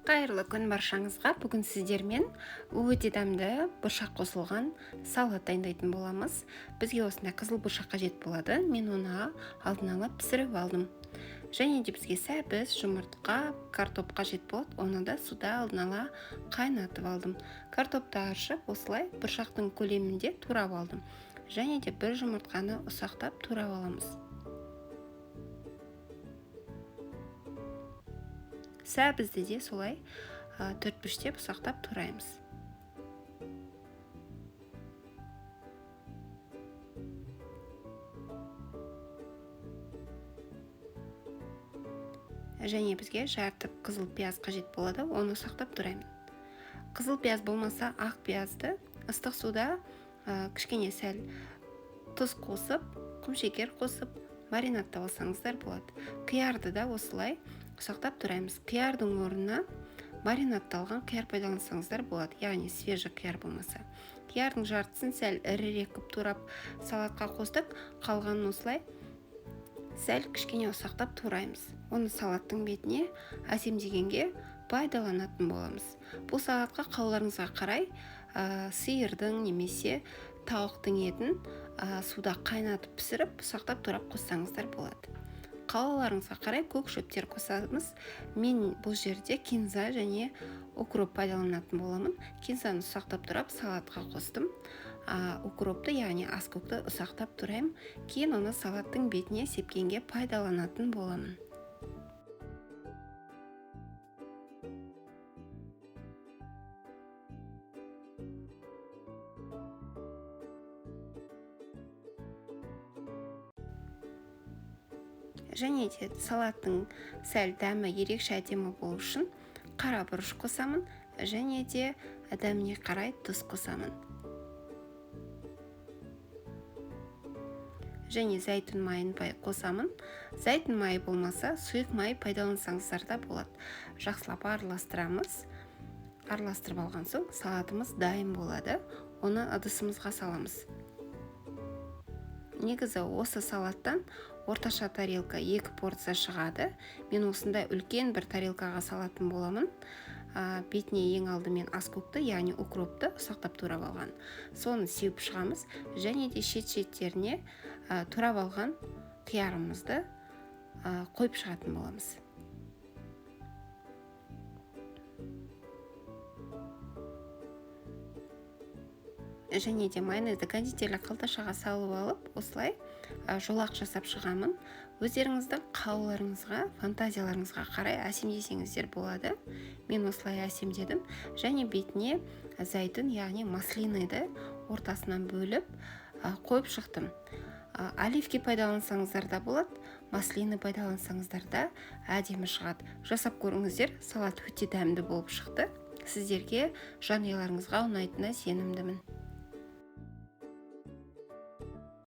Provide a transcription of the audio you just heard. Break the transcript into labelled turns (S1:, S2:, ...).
S1: Қайырлы күн баршаңызға. Бүгін сіздермен өте дәмді бұршақ қосылған салат дайындайтын боламыз. Бізге осындай қызыл бұршақ қажет болады. Мен оны алдын ала пісіріп алдым. Және де бізге сәбіз, жұмыртқа, картоп қажет болады. Оны да суда алдын ала қайнатып алдым. Картопты аршып, осылай бұршақтың көлемінде турап алдым. Және де бір жұмыртқаны ұсақтап турап аламыз. Сәбізді де солай төрт-бүштеп ұсақтап тураймыз. Және бізге жарты қызыл пияз қажет болады, оны ұсақтап тураймын. Қызыл пияз болмаса, ақ пиязды ыстық суда кішкене сәл тұз қосып, құмшекер қосып, маринадтап алсаңыздар болады. Қиярды да осылай ұсақтап тураймыз. Қиярдың орнына маринадталған қияр пайдалансаңыздар болады, яғни свежий қияр болмаса. Қиярдың жартысын сәл ірірек қып турап салатқа қостық, қалғанын осылай сәл кішкене ұсақтап тураймыз. Оны салаттың бетіне әсемдегенге пайдаланатын боламыз. Бұл салатқа қалаларыңызға қарай сиырдың немесе тауықтың етін суда қайнатып пісіріп, ұсақтап турап қоссаңыздар болады. Қалаларыңызға қарай көк шөптер қосамыз. Мен бұл жерде кинза және укроп пайдаланатын боламын. Кинзаны ұсақтап турап салатқа қостым. Укропты, яғни аскөкті ұсақтап турайым. Кейін оны салаттың бетіне сепкенге пайдаланатын боламын. Және де салаттың сәл дәмі ерекше әдемі болу үшін қара бұрыш қосамын, және де дәміне қарай тұз қосамын. Және зәйтүн майын қосамын. Зәйтүн майы болмаса, сұйық май пайдалансаңыздар да болады. Жақсылап араластырамыз. Араластырып алған соң салатымыз дайын болады. Оны ыдысымызға саламыз. Негізі осы салаттан орташа тарелка 2 порция шығады. Мен осындай үлкен бір тарелкаға салатын боламын. Бетіне ең алдымен аскөкті, яғни укропты ұсақтап турап алған. Соны сеуіп шығамыз, және де шет-шеттеріне турап алған қиярымызды қойып шығатын боламыз. Және де майонезді кондитерлік қалташаға салып алып, осылай жолақ жасап шығамын. Өздеріңіздің қалауларыңызға, фантазияларыңызға қарай әсемдесеңіздер болады. Мен осылай әсемдедім. Және бетіне зәйтүн, яғни маслинайды ортасынан бөліп қойып шықтым. Оливки пайдалансаңыздар да болады, маслины пайдалансаңыздар да әдемі шығады. Жасап көріңіздер, салат өте дәмді болып шықты. Сіздерге жанұяларыңызға ұнайтынына сенімдімін.